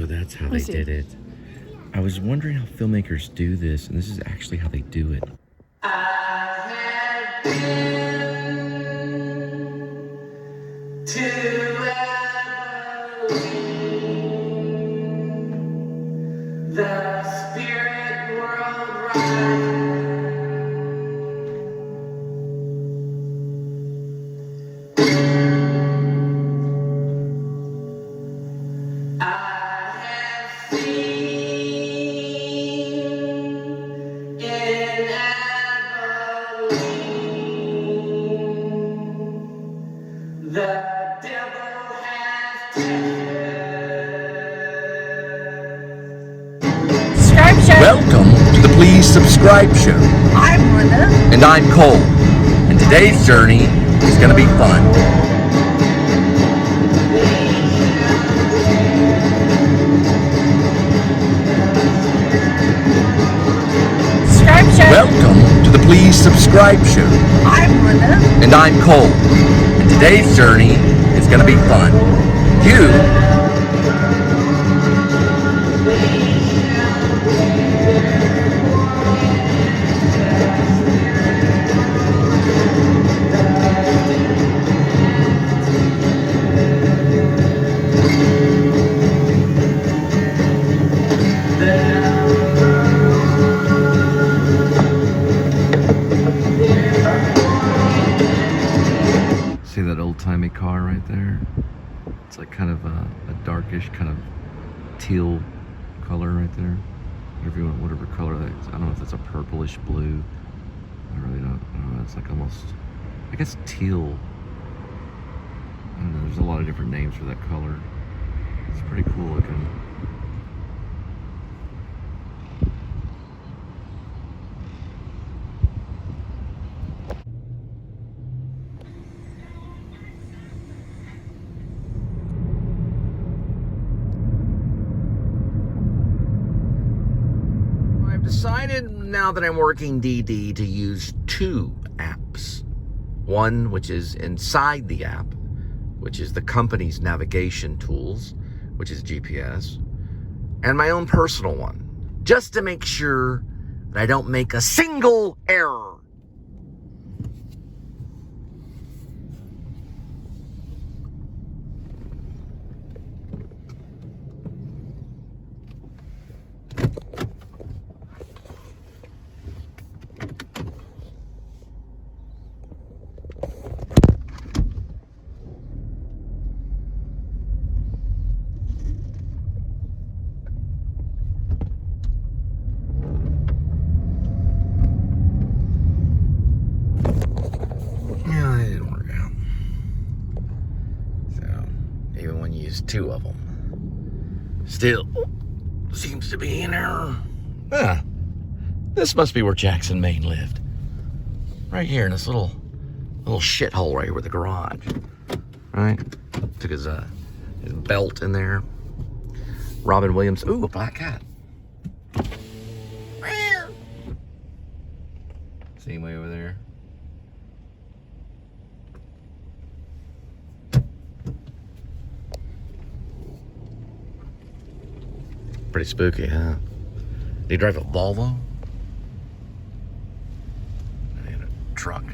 So that's how they did it. I was wondering how filmmakers do this, and this is actually how they do it. I have been to the spirit world ride. I have seen in Abilene the devil has Subscribe show. Welcome to the Please Subscribe Show. I'm Linda. And I'm Cole. And today's journey is going to be fun. Subscribe show. Welcome to the Please Subscribe Show. I'm Linda. And I'm Cole. And today's journey is going to be fun. You See that old-timey car right there? It's like kind of a darkish, kind of teal color right there. Whatever you want, whatever color that is. I don't know if that's a purplish blue. I really don't know. It's like almost, I guess teal. I don't know, there's a lot of different names for that color. It's pretty cool looking. I've decided now that I'm working DD to use two apps. One which is inside the app, which is the company's navigation tools, which is GPS, and my own personal one, just to make sure that I don't make a single error. Two of them. Still seems to be an error. Ah, this must be where Jackson, Maine lived. Right here in this little shithole right here with the garage. Right? Took his belt in there. Robin Williams. Ooh, a black cat. See him way over there? Pretty spooky, huh? Do you drive a Volvo? And a truck.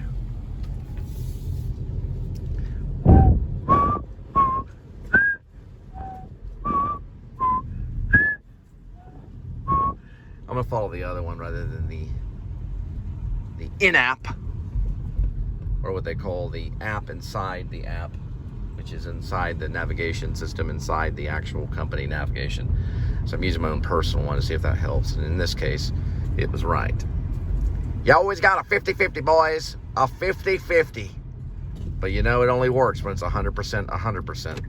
I'm gonna follow the other one rather than the in-app, or what they call the app inside the app, which is inside the navigation system, inside the actual company navigation. So I'm using my own personal one to see if that helps. And in this case, it was right. You always got a 50-50, boys. A 50-50. But you know it only works when it's 100%, 100%.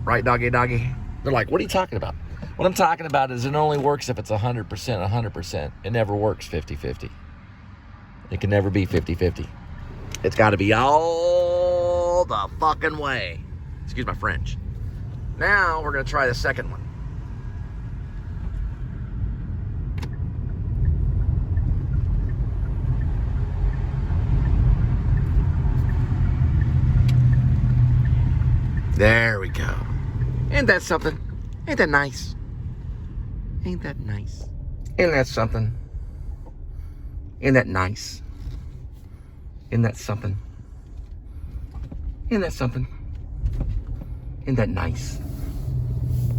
Right, doggy, doggy? They're like, what are you talking about? What I'm talking about is it only works if it's 100%, 100%. It never works 50-50. It can never be 50-50. It's got to be all the fucking way. Excuse my French. Now we're going to try the second one. There we go. Ain't that something? Ain't that nice? Ain't that nice? Isn't that something? Isn't that nice? Isn't that something? Isn't that something? Isn't that nice?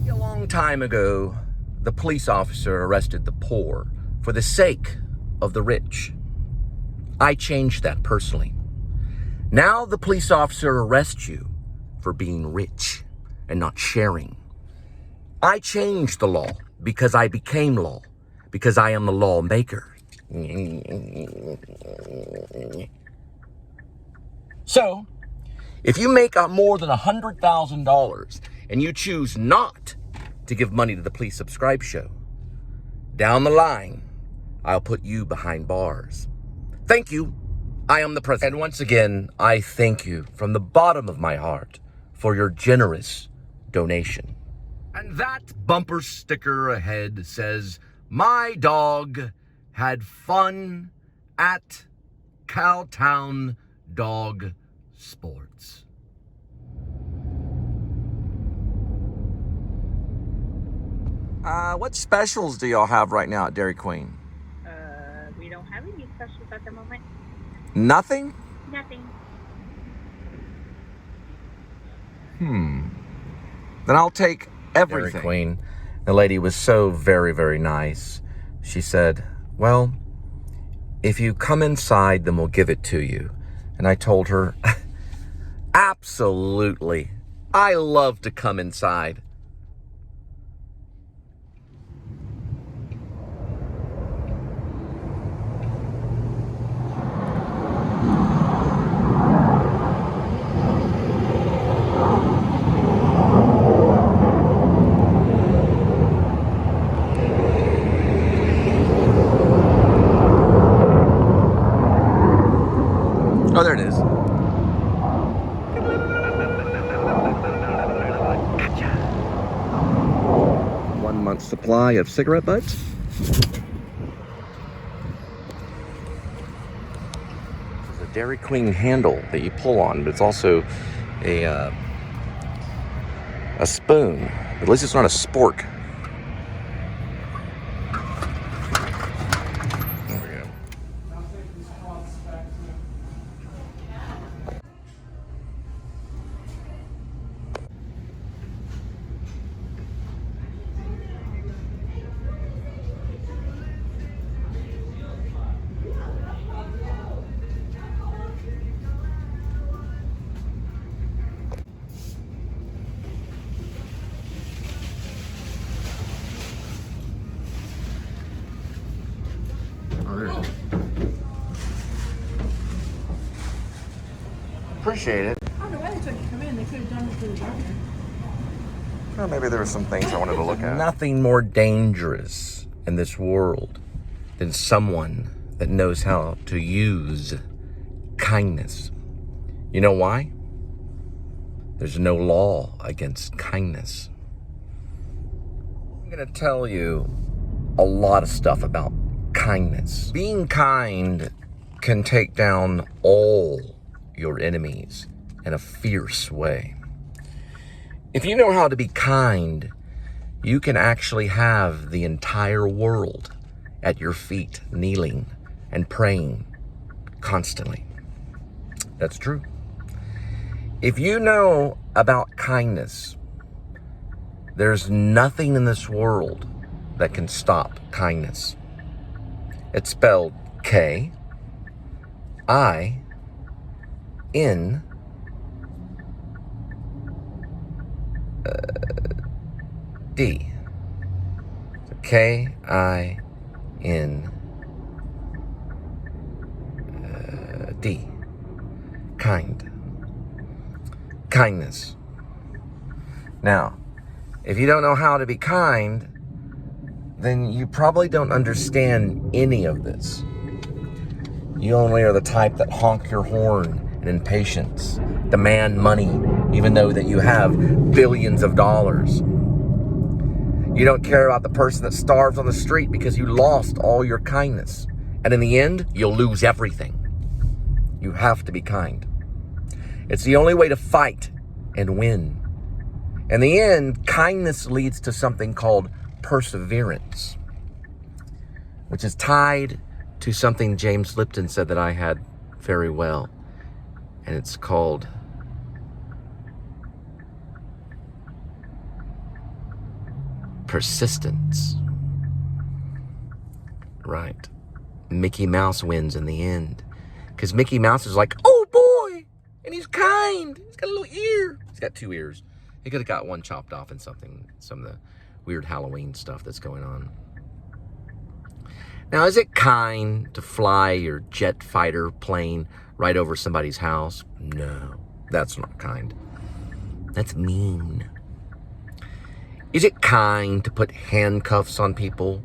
A long time ago, the police officer arrested the poor for the sake of the rich. I changed that personally. Now the police officer arrests you for being rich and not sharing. I changed the law because I became law, because I am the lawmaker. So, if you make more than $100,000 and you choose not to give money to the Please Subscribe show, down the line, I'll put you behind bars. Thank you. I am the president. And once again, I thank you from the bottom of my heart for your generous donation. And that bumper sticker ahead says, my dog had fun at Cowtown Dog Sports. What specials do y'all have right now at Dairy Queen? We don't have any specials at the moment. Nothing? Nothing. Then I'll take everything. Dairy Queen. The lady was so very, very nice. She said, well, if you come inside, then we'll give it to you. And I told her, absolutely. I love to come inside. Oh, there it is. 1 month supply of cigarette butts. There's a Dairy Queen handle that you pull on, but it's also a spoon. But at least it's not a spork. There we go. Appreciate it. I don't know why they took you come in. They could have done it through the doctor. Well, maybe there were some things I wanted to look at. Nothing more dangerous in this world than someone that knows how to use kindness. You know why? There's no law against kindness. I'm going to tell you a lot of stuff about kindness. Being kind can take down all your enemies in a fierce way. If you know how to be kind, you can actually have the entire world at your feet, kneeling and praying constantly. That's true. If you know about kindness, there's nothing in this world that can stop kindness. It's spelled K-I-N-D. So K-I-N-D. Kind. Kindness. Now, if you don't know how to be kind, then you probably don't understand any of this. You only are the type that honk your horn in impatience, demand money, even though that you have billions of dollars. You don't care about the person that starves on the street because you lost all your kindness. And in the end, you'll lose everything. You have to be kind. It's the only way to fight and win. In the end, kindness leads to something called perseverance, which is tied to something James Lipton said that I had very well. And it's called persistence. Right. Mickey Mouse wins in the end. Because Mickey Mouse is like, oh boy, and he's kind. He's got a little ear. He's got 2 ears. He could have got one chopped off in some of the weird Halloween stuff that's going on. Now, is it kind to fly your jet fighter plane right over somebody's house? No, that's not kind. That's mean. Is it kind to put handcuffs on people?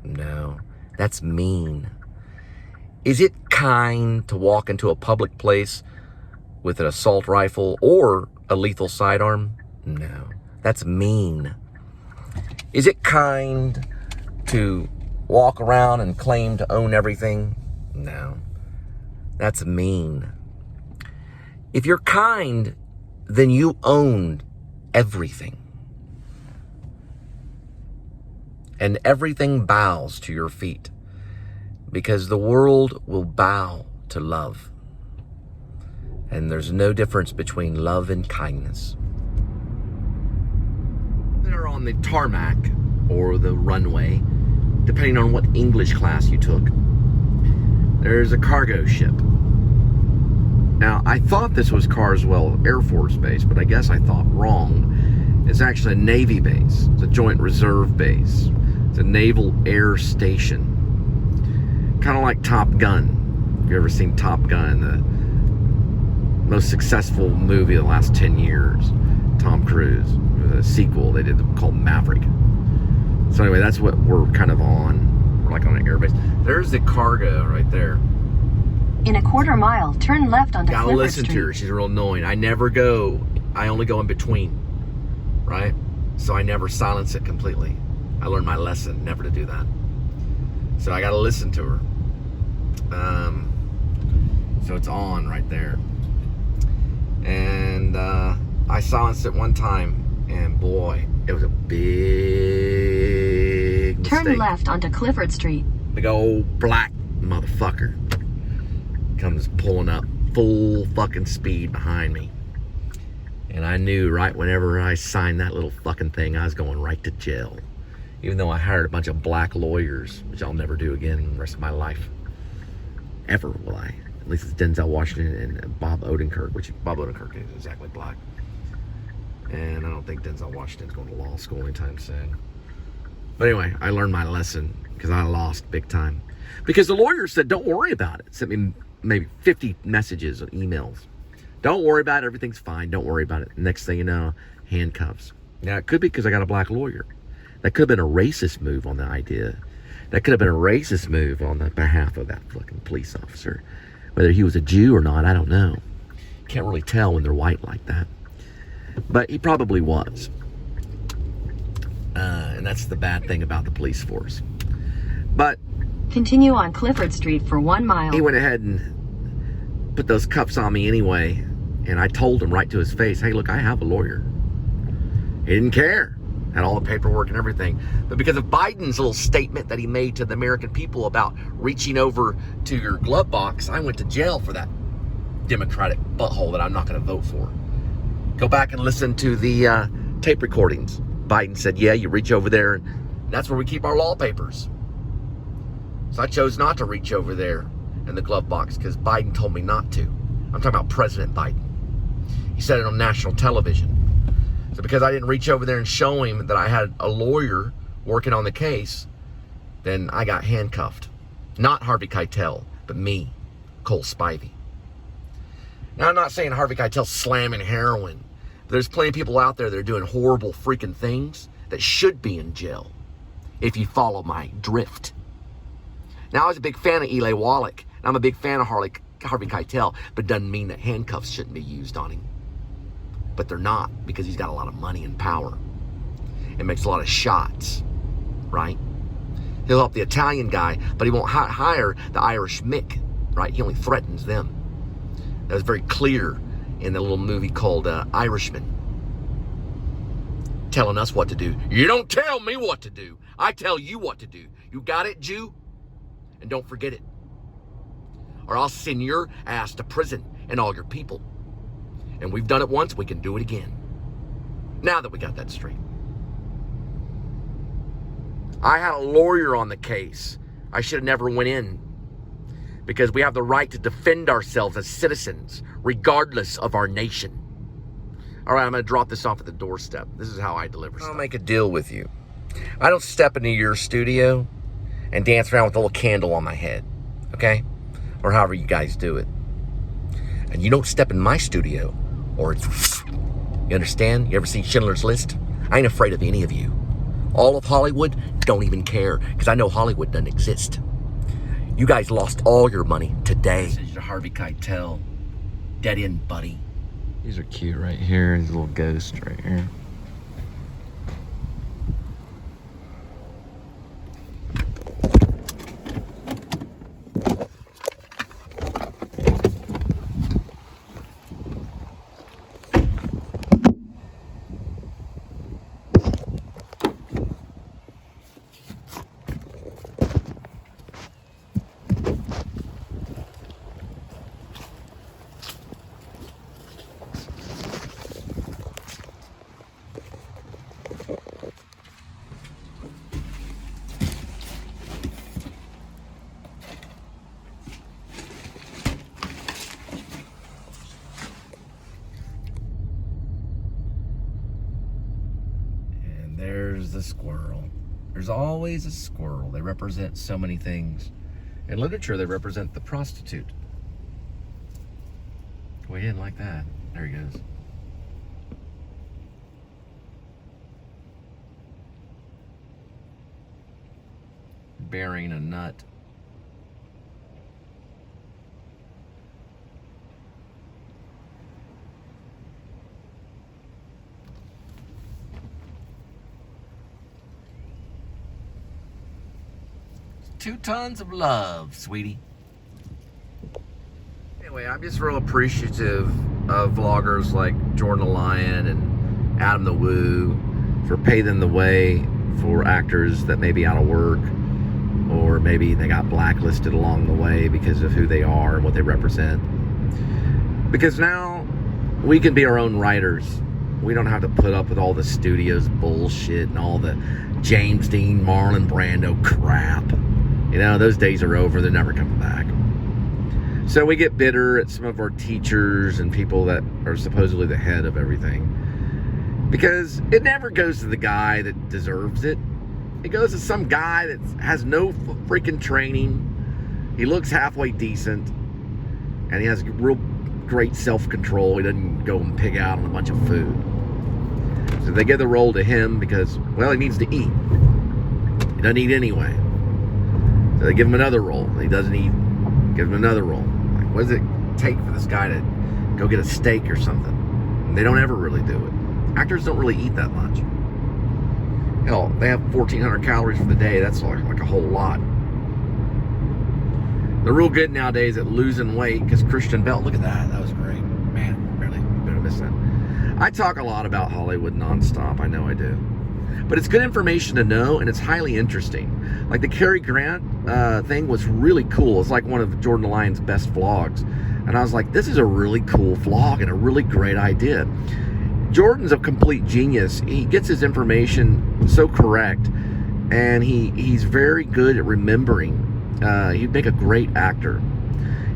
No, that's mean. Is it kind to walk into a public place with an assault rifle or a lethal sidearm? No, that's mean. Is it kind to walk around and claim to own everything? No, that's mean. If you're kind, then you own everything. And everything bows to your feet, because the world will bow to love. And there's no difference between love and kindness. They're on the tarmac or the runway, depending on what English class you took. There's a cargo ship. Now, I thought this was Carswell Air Force Base, but I guess I thought wrong. It's actually a Navy base. It's a Joint Reserve Base. It's a Naval Air Station. Kind of like Top Gun. If you've ever seen Top Gun, the most successful movie of the last 10 years. Tom Cruise. A sequel they did called Maverick. So anyway, that's what we're kind of on. We're like on an airbase. There's the cargo right there. In a quarter mile, turn left onto Gotta Clifford listen Street. to her. She's real annoying. I only go in between. Right? So I never silence it completely. I learned my lesson never to do that. So I gotta listen to her. So it's on right there. And I silenced it one time, and boy, it was a big mistake. Turn left onto Clifford Street. Big old black motherfucker comes pulling up full fucking speed behind me. And I knew right whenever I signed that little fucking thing, I was going right to jail. Even though I hired a bunch of black lawyers, which I'll never do again the rest of my life. Ever will I. At least it's Denzel Washington and Bob Odenkirk, which Bob Odenkirk is exactly black. And I don't think Denzel Washington's going to law school anytime soon. But anyway, I learned my lesson because I lost big time. Because the lawyer said, don't worry about it. Sent me maybe 50 messages or emails. Don't worry about it. Everything's fine. Don't worry about it. Next thing you know, handcuffs. Now, it could be because I got a black lawyer. That could have been a racist move on the idea. That could have been a racist move on the behalf of that fucking police officer. Whether he was a Jew or not, I don't know. Can't really tell when they're white like that. But he probably was. And that's the bad thing about the police force. But Continue on Clifford Street for 1 mile. he went ahead and put those cuffs on me anyway. And I told him right to his face, hey, look, I have a lawyer. He didn't care. Had all the paperwork and everything. But because of Biden's little statement that he made to the American people about reaching over to your glove box, I went to jail for that Democratic butthole that I'm not going to vote for. Go back and listen to the tape recordings. Biden said, yeah, you reach over there, and that's where we keep our law papers. So I chose not to reach over there in the glove box because Biden told me not to. I'm talking about President Biden. He said it on national television. So because I didn't reach over there and show him that I had a lawyer working on the case, then I got handcuffed. Not Harvey Keitel, but me, Cole Spivey. Now, I'm not saying Harvey Keitel's slamming heroin. But there's plenty of people out there that are doing horrible freaking things that should be in jail if you follow my drift. Now, I was a big fan of Eli Wallach, and I'm a big fan of Harvey Keitel, but it doesn't mean that handcuffs shouldn't be used on him. But they're not, because he's got a lot of money and power. It makes a lot of shots, right? He'll help the Italian guy, but he won't hire the Irish Mick, right? He only threatens them. That was very clear in the little movie called Irishman. telling us what to do. You don't tell me what to do. I tell you what to do. You got it, Jew? And don't forget it. Or I'll send your ass to prison and all your people. And we've done it once, we can do it again. Now that we got that straight. I had a lawyer on the case. I should have never went in. Because we have the right to defend ourselves as citizens, regardless of our nation. All right, I'm going to drop this off at the doorstep. This is how I deliver stuff. I'll make a deal with you. I don't step into your studio and dance around with a little candle on my head, okay? Or however you guys do it. And you don't step in my studio or it's... You understand? You ever seen Schindler's List? I ain't afraid of any of you. All of Hollywood don't even care because I know Hollywood doesn't exist. You guys lost all your money today. This is your Harvey Keitel. Dead end, buddy. These are cute right here. These little ghosts right here. There's the squirrel. There's always a squirrel. They represent so many things. In literature, they represent the prostitute. Well, he didn't like that. There he goes. Burying a nut. Two tons of love, sweetie. Anyway, I'm just real appreciative of vloggers like Jordan the Lion and Adam the Woo for paving the way for actors that may be out of work, or maybe they got blacklisted along the way because of who they are and what they represent. Because now we can be our own writers. We don't have to put up with all the studio's bullshit and all the James Dean, Marlon Brando crap. You know, those days are over. They're never coming back. So we get bitter at some of our teachers and people that are supposedly the head of everything. Because it never goes to the guy that deserves it. It goes to some guy that has no freaking training. He looks halfway decent. And he has real great self-control. He doesn't go and pig out on a bunch of food. So they give the role to him because, well, he needs to eat. He doesn't eat anyway. So they give him another role. He doesn't eat. Give him another role. Like, what does it take for this guy to go get a steak or something? And they don't ever really do it. Actors don't really eat that much. Hell, they have 1,400 calories for the day. That's like a whole lot. They're real good nowadays at losing weight because Christian Bale, look at that. That was great. Man, really, better miss that. I talk a lot about Hollywood nonstop. I know I do. But it's good information to know, and it's highly interesting. Like the Cary Grant thing was really cool. It's like one of Jordan the Lion's best vlogs. And I was like, this is a really cool vlog and a really great idea. Jordan's a complete genius. He gets his information so correct, and he's very good at remembering. He'd make a great actor.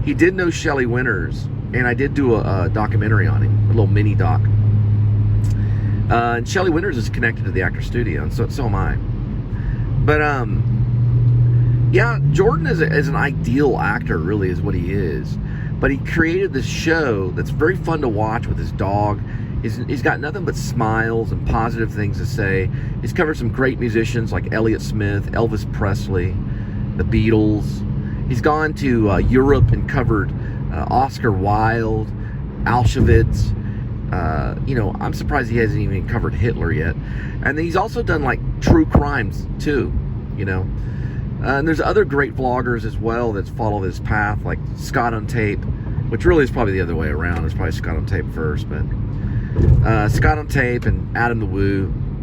He did know Shelley Winters, and I did do a documentary on him, a little mini doc. And Shelley Winters is connected to the Actor Studio, and so am I. But yeah, Jordan is an ideal actor, really, is what he is. But he created this show that's very fun to watch with his dog. He's got nothing but smiles and positive things to say. He's covered some great musicians like Elliott Smith, Elvis Presley, the Beatles. He's gone to Europe and covered Oscar Wilde, Auschwitz. You know, I'm surprised he hasn't even covered Hitler yet. And he's also done like true crimes too, you know. And there's other great vloggers as well that follow this path, like Scott on Tape, which really is probably the other way around. It's probably Scott on Tape first, but Scott on Tape and Adam the Woo,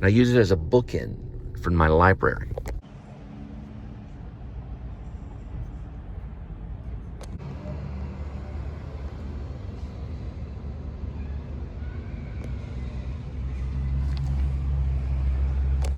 And I use it as a bookend for my library.